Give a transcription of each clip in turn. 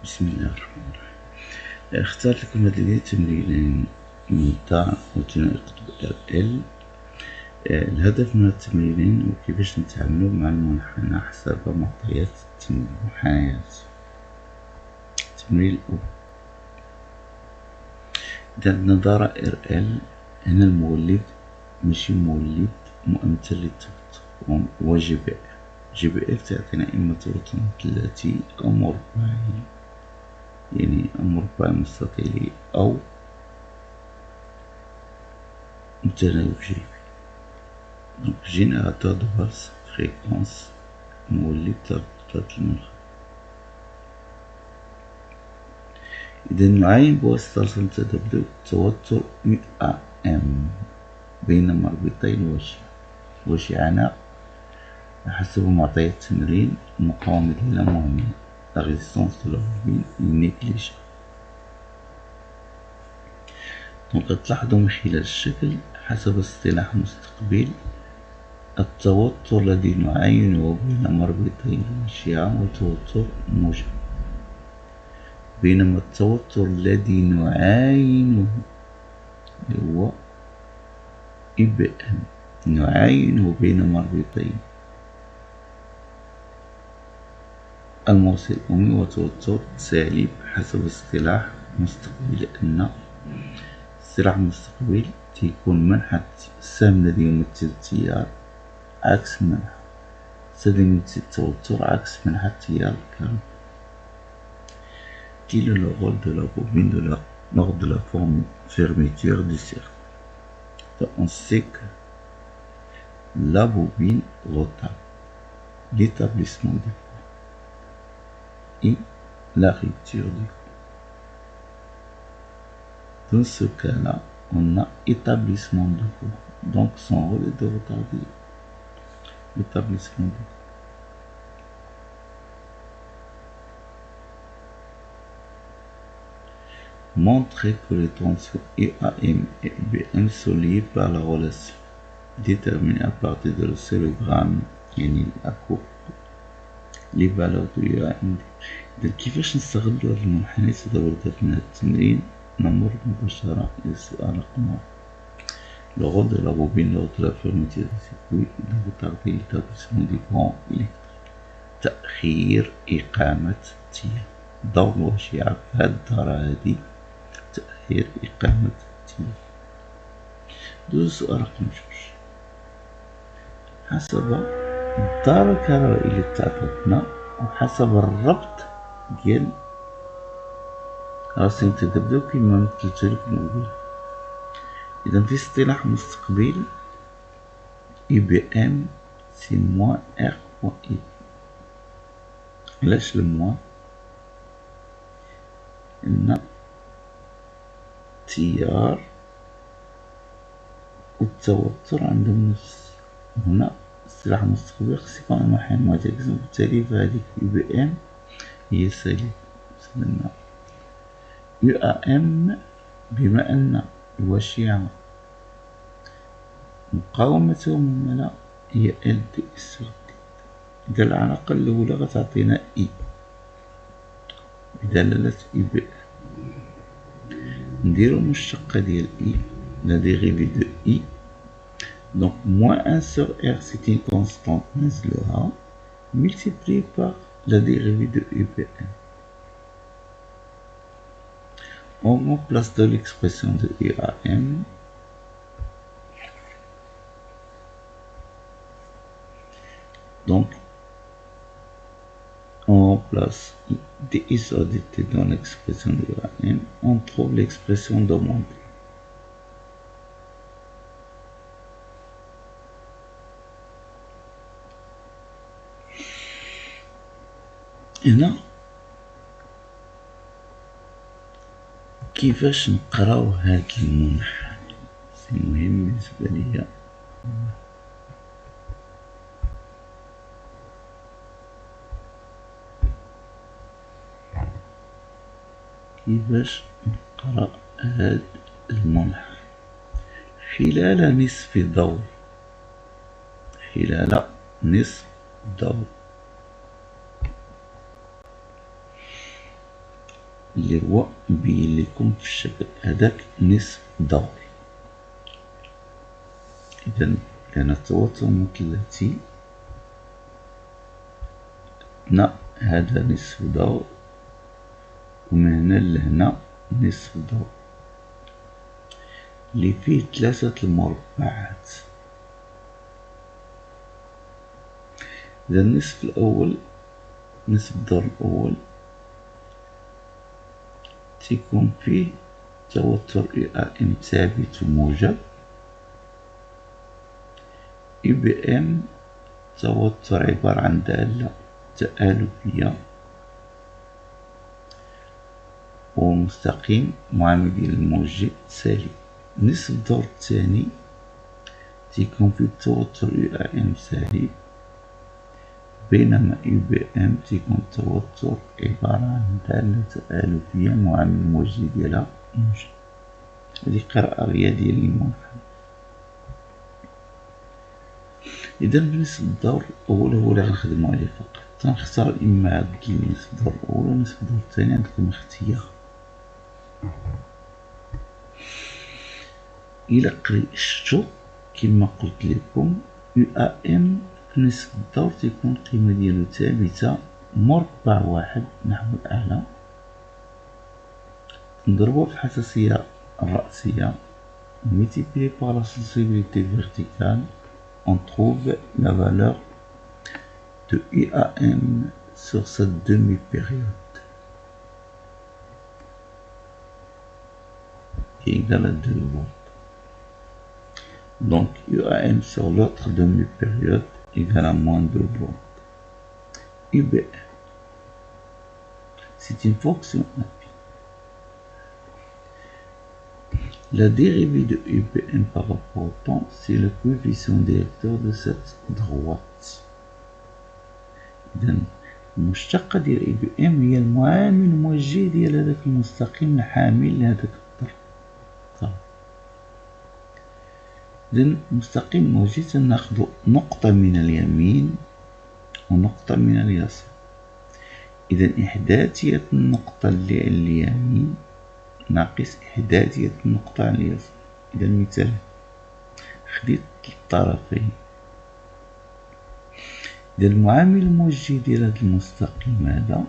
بسم الله الرحمن الرحيم. اختار لكم هذه تمرينين من الدار وثنائي القطب RL. الهدف من التمرينين وكيفاش نتعاملوا مع المنحنى حسب معطيات المنحنيات. التمرين الأول، إذا عندنا دارة RL، هنا المولد ماشي مولد مؤمثل للضغط، هو GBR تعطينا إما طول ثلاثي أو مربعي، يعني مربع مستطيلي أو متناوب جانبي. دونك جينيراتور دو باس فريكونس مولد ضغط المنخفض. إذا نعاين بواسطة تذبذب توتر UAM بين مربطي الوشعانة حسب معطيات التمرين. المقاومة لا مهمة، لا ريزيستانس دو لا بوبين نيجليجي. دونك تلاحظوا من خلال الشكل حسب اصطلاح مستقبل التوتر الذي نعاينه بين مربطي الوشعة هو توتر موجب، بينما التوتر الذي نعاينه هو IBM نعاينه بين مربطي الموصل الأمي وتوتر سالب حسب اصطلاح مستقبل، لأن اصطلاح مستقبل تيكون منحة السهم الذي يمثل التيار عكس منحة السهم الذي يمثل التوتر عكس منحة التيار الكهربائي. Quel est le rôle de la bobine lors de la fermeture du cercle? On sait que la bobine retarde l'établissement du courant et la rupture du courant. Dans ce cas-là, on a établissement du courant. Donc son rôle est de retarder l'établissement du courant. Montrer que les tensions EAM et EBM sont liées par la relation déterminée à partir de l'oscillogramme يعني الأكو les valeurs de EAM. إذا كيفاش نستغلوا هاد المنحنيات إذا وردت من هاد التمرين؟ نمر مباشرة إلى السؤال رقم 1. Le rôle de la bobine lors de la fermeture du circuit est de retarder l'établissement du courant électrique. تأخير إقامة التيار. دور الوشعة في هاد الدارة هادي تأخير إقامة التيار. دوز السؤال رقم 2. حسب الدارة الكهربائية اللي تعطتنا وحسب الربط ديال راسين تذبذب كيما مثلتلكم قبل. إذا في اصطلاح مستقبل IBM سي موان R و I. علاش الموان؟ إن التيار والتوتر عندهم نفس. هنا اصطلاح مستقبل خص يكون المنحنى معتكس، وبالتالي فهاديك IBM هي سالب. مثلا UAM بما أن الوشعة مقاومتها مهملة هي LDS. إذا العلاقة الأولى غتعطينا I بدلالة IBM. نديرو المشتقة ديال I la dérivée de I. Donc moins 1 sur R c'est une constante نزلوها multiplié par la dérivée de IBM. On remplace de l'expression de IAM donc on remplace dI sur dt dans l'expression de IAM, on trouve l'expression demandée. هنا كيفاش نقراو هاد المنحنى سي مهم بالنسبة ليا. كيفاش نقرا هاد المنحنى؟ خلال نصف دور، خلال نصف دور اللي هو مبين لكم في الشكل هذاك نصف دور. إذا كان التوتر المثلثي هنا هذا نصف دور، ومن هنا لهنا نصف دور اللي فيه 3 المربعات. إذا النصف الأول، نصف الدور الأول تيكون فيه توتر UAM ثابت وموجب، UBM توتر عبارة عن دالة تآلفية ومستقيم معامل ديال الموجب سالب. نصف الدور الثاني تيكون فيه توتر UAM سالب، بينما UBM تيكون التوتر عبارة عن دالة تآلفية معامل الموجب ديالها موجب. هذه قراءة رياضية للمنحنى. إذا بالنسبة للدور الأول هو اللي غنخدمو عليه فقط، تنختار إما عبدل نصف الدور الأول و نصف الدور الثاني، عندكم اختيار. إلا شفتو كما قلت لكم UAM في نصف الدور تيكون القيمة ديالو ثابتة مربع واحد نحو الأعلى، نضربوها في الحساسية الرأسية multiplié par la sensibilité verticale, on trouve la valeur de UAM sur cette demi-période qui est égale à 2 volts. Donc UAM sur l'autre demi-période égale à moins 2 volts. UBM, c'est une fonction affine. La dérivée de UBM par rapport au temps, c'est le coefficient directeur de cette droite. إذا المشتقة ديال UBM هي المعامل الموجه ديال هذاك المستقيم الحامل لهذاك الطرف. إذا المستقيم الموجه تناخدو نقطة من اليمين ونقطة من اليسار. إذا إحداثية النقطة اللي على اليمين ناقص إحداثية النقطة على اليسار. إذا مثال خديت الطرفين. إذا المعامل الموجه ديال هذا المستقيم هذا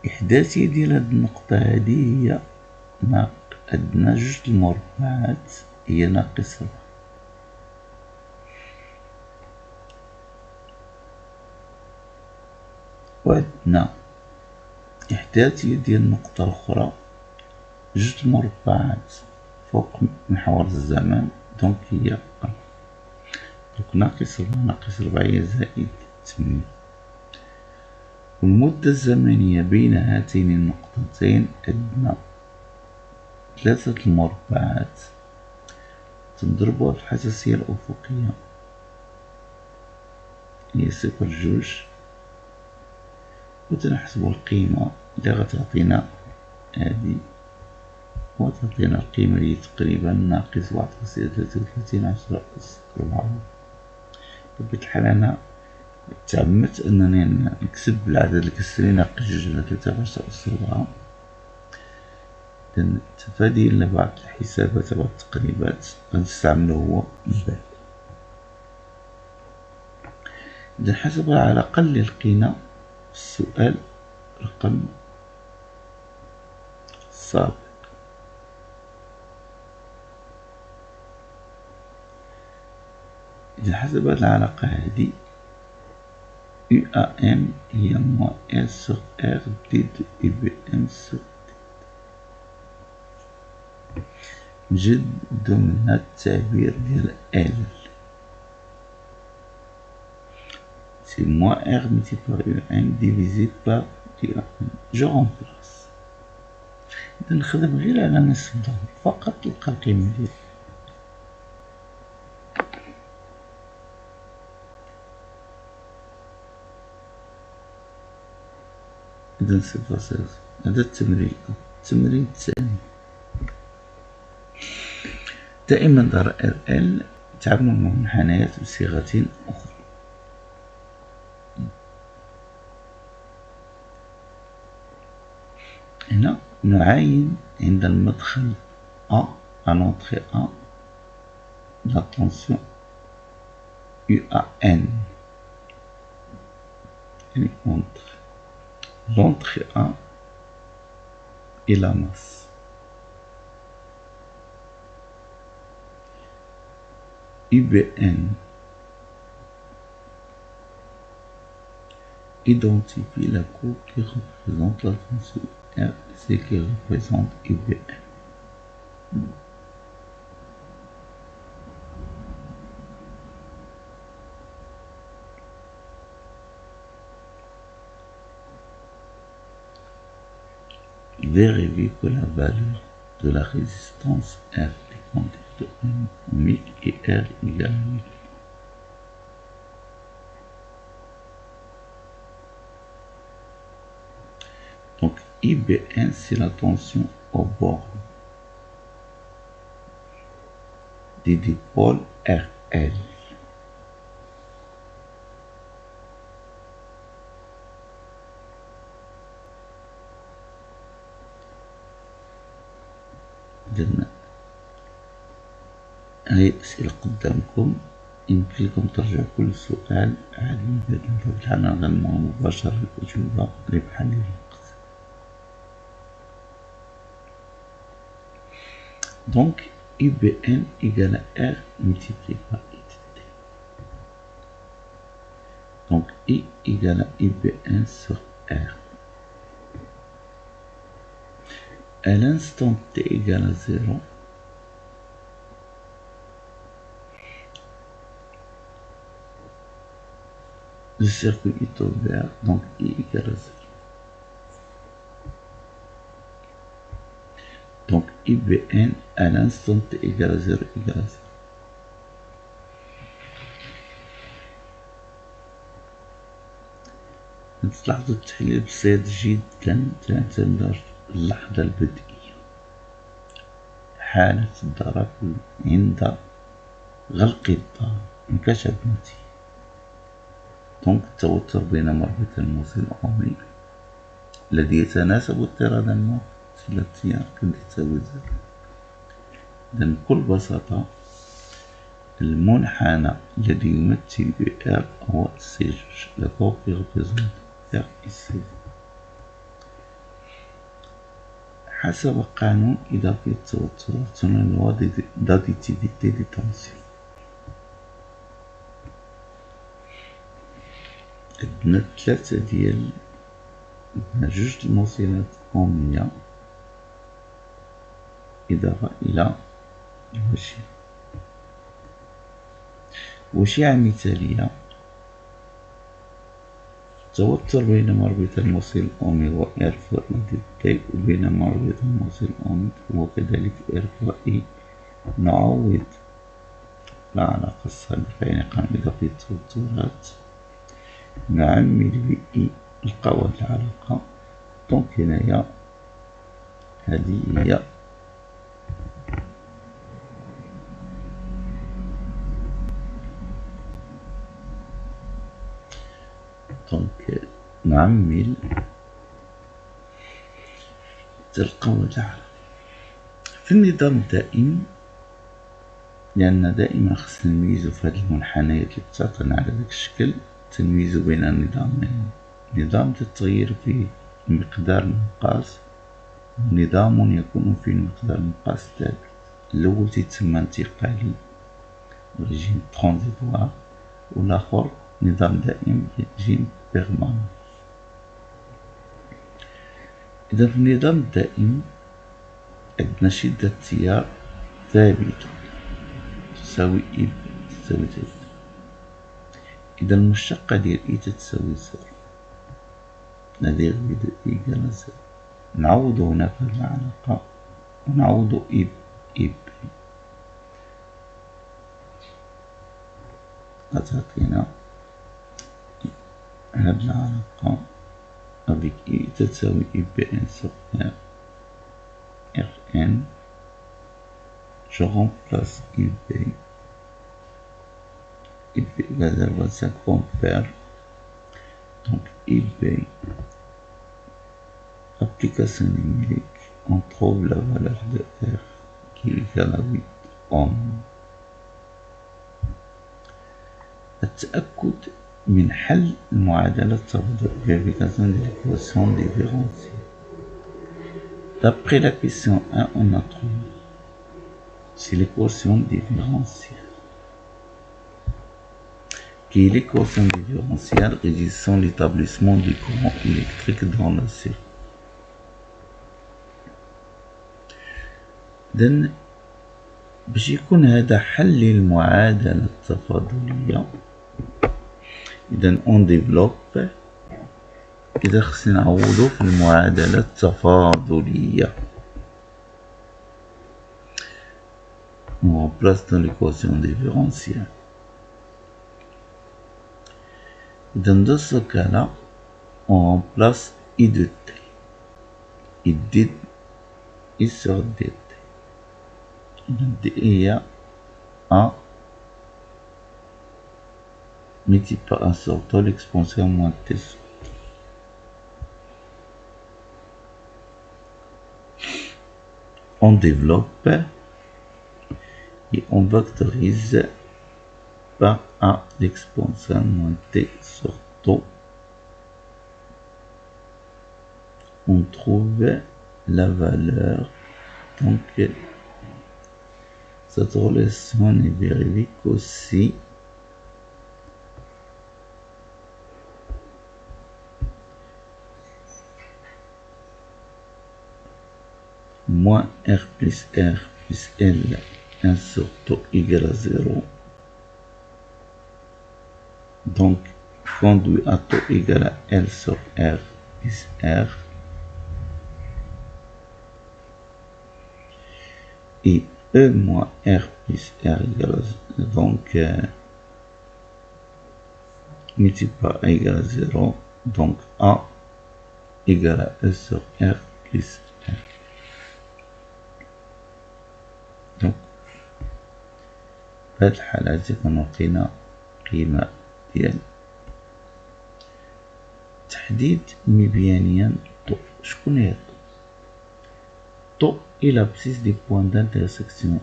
إحداثية ديال هذه النقطة هذه هي أدنى جوج المربعات هي ناقص 4. وعندنا إحداثية ديال النقطة الأخرى جوج مربعات فوق محور الزمن، دونك هي 4. دونك ناقص 4 ناقص 4 هي زائد 8. والمدة الزمنية بين هاتين النقطتين عندنا 3 المربعات، تنضربوها في الحساسية الأفقية هي 0.2 وتنحسبو القيمة اللي غتعطينا هادي، وتعطينا القيمة اللي تقريبا ناقص 1.33 أس 4. بطبيعة الحال أنا تعمدت أنني نكتب العدد الكسري ناقص 2 على 13 أس 4. إذا تفادي لبعض الحسابات وبعض التقريبات غنستعملو هو من بعد. إذا حسب على الأقل لقينا السؤال رقم السابق. إذا حسب العلاقة هذه UAM هي موان R sur R دي دو UBM sur D. نجدو منها التعبير ديال L، c'est moins R multiplié par UAM divisé par UAM. جو remplace. إذا نخدم غير على نصف الدور فقط تلقى القيمة ديالها. إذا 0.0 هذا التمرين. التمرين الثاني دائما دار RL تعامل مع المنحنيات بصيغة أخرى. هنا نعاين عند المدخل A à l'entrée A la tension UAN يعني entre l'entrée A et la masse. UBN identifie la courbe qui représente la tension R et celle qui représente UBN. Vérifiez que la valeur de la résistance R est conduite ohmique et R égale à 1000. Donc IBN c'est la tension au bord des dipôles RL. هاي أسئلة قدامكم، يمكن لكم ترجعوا كل سؤال عادي بهذا الحال غنمو مباشرة الأجوبة لبحال الوقت. Donc IBN égale à R multiplié par ITT. Donc I égale à IBN sur R. À l'instant T égale à 0, le circuit est ouvert, donc I égale à 0. Donc IBN à l'instant T égale à 0 égale à 0. تلاحظوا التحليل بسيط جدا، تعتمد اللحظة البدئية، حالة الضرب عند غلق الضرب انكشف نتيجة. دونك التوتر بين مربط الموصل الأومي الذي يتناسب اضطرادا ما في التيار قد يساوي 0. إذن بكل بساطة المنحنى الذي يمثل R هو C2، la courbe qui représente R ici. حسب قانون إضافية التوترات هنا l'additivité des tensions. عندنا ثلاثة ديال جوج الموصلات أومية إضافة إلى الوشيعة. وشيعة مثالية، التوتر بين مربط الموصل الأومي هو R فوق E دي، وبين مربط الموصل الأومي هو كذلك R فوق E. نعوض العلاقة السابقة يعني قانون إضافية التوترات، نعمل ب E نلقاو هاد العلاقة. دونك هنايا هادي هي دونك نعمل تلقاو هاد العلاقة في النظام الدائم، لأن دائما خصنا نميزو في هاد المنحنيات اللي بتعطينا على داك الشكل، تنميزو بين النظامين: نظام تتغير فيه مقدار المقاس، ونظام يكون فيه مقدار المقاس ثابت. الأول تيتسمى انتقالي ريجيم ترانزيتوار، والآخر نظام دائم ريجيم بيرمانون. إذا في النظام الدائم عندنا شدة التيار ثابتة تساوي إي تساوي تلاتة. إذا المشتقة ديال إي تتساوي 0، نادير في دو إي إيكال 0. نعوضو هنا في هاد العلاقة ونعوضو إي بي، غتعطينا هاد العلاقة افيك إي تتساوي إي بي إن سور R N. Je remplace UB, UB égale 0,25 ampères, donc UB application numérique, on trouve la valeur de R qui est égale à 8 ohms. التأكد من حل المعادلة التفاضل vérification de l'équation différentielle. D'après la question 1, on a trouvé c'est l'équation différentielle qui est l'équation différentielle régissant l'établissement du courant électrique dans le circuit. إذن باش يكون هذا حل للمعادلة التفاضلية، إذا اون ديفلوب، إذا خصنا نعوضو في المعادلة التفاضلية. On remplace dans l'équation différentielle. Dans ce cas-là, on remplace I de T. I sur dt. D est A multiplié par 1 sur T, l'exponentielle moins T sur T. On développe et on vectorise par A l'exponentielle moins T sur T. On trouve la valeur, donc cette relation est vérifique aussi moins R plus L 1 sur T égale à 0. Donc conduit à T égale à L sur R plus R. Et E moins R plus R égale à, donc multiplié par A égale à 0, donc A égale à E sur R plus R. Donc في هذه الحالة كنعطينا قيمة ديال تحديد مبيانيا طو. شكون هي طو؟ est l'abscisse des points d'intersection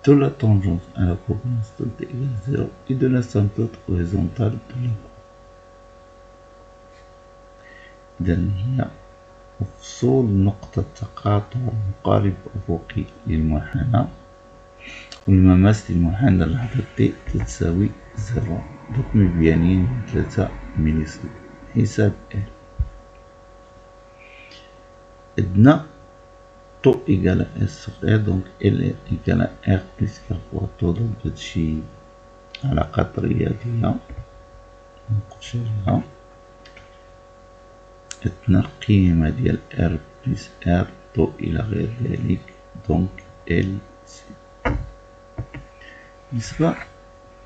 de la tangente à la coordonnée t égale 0 et de l'asymptote horizontale de la courbe. إذن هي مفصول نقطة تقاطع مقارب أفقي للمنحنى، والمماس للمنحنى لحظة t تساوي 0. دوك مبيانين 3 ملي سكند. حساب L. عندنا طو إيكال اس sur R، donc L إيكال R plus R fois طو، donc هادشي علاقات رياضية منقوش عليها. عندنا القيمة ديال R plus R طو إلى غير ذلك، donc L سي. بالنسبة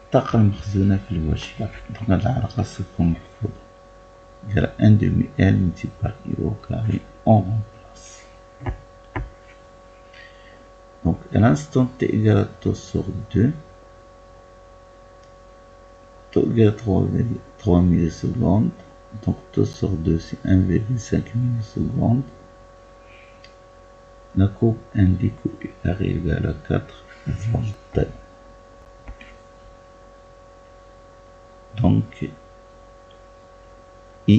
للطاقة المخزونة في الواشلة، donc هاد العلاقة ستكون محفوظة، ديال 1 demi L multiplié par I au carré en remplace. Donc à l'instant t égale à T sur 2, T égale à 3 millisecondes, donc T sur 2 c'est 1,5 millisecondes. La courbe indique R égale à 4 volts. Donc I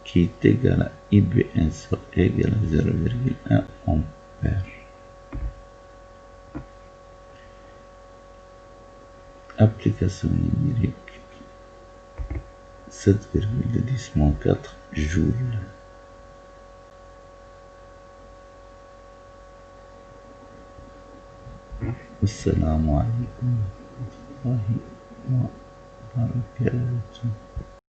qui est égal à IB1 sur E égale à 0,1 ampère. Application numérique 7,10-4 joules. Assalamu alaikum wa rahmatullahi wa barakatuh.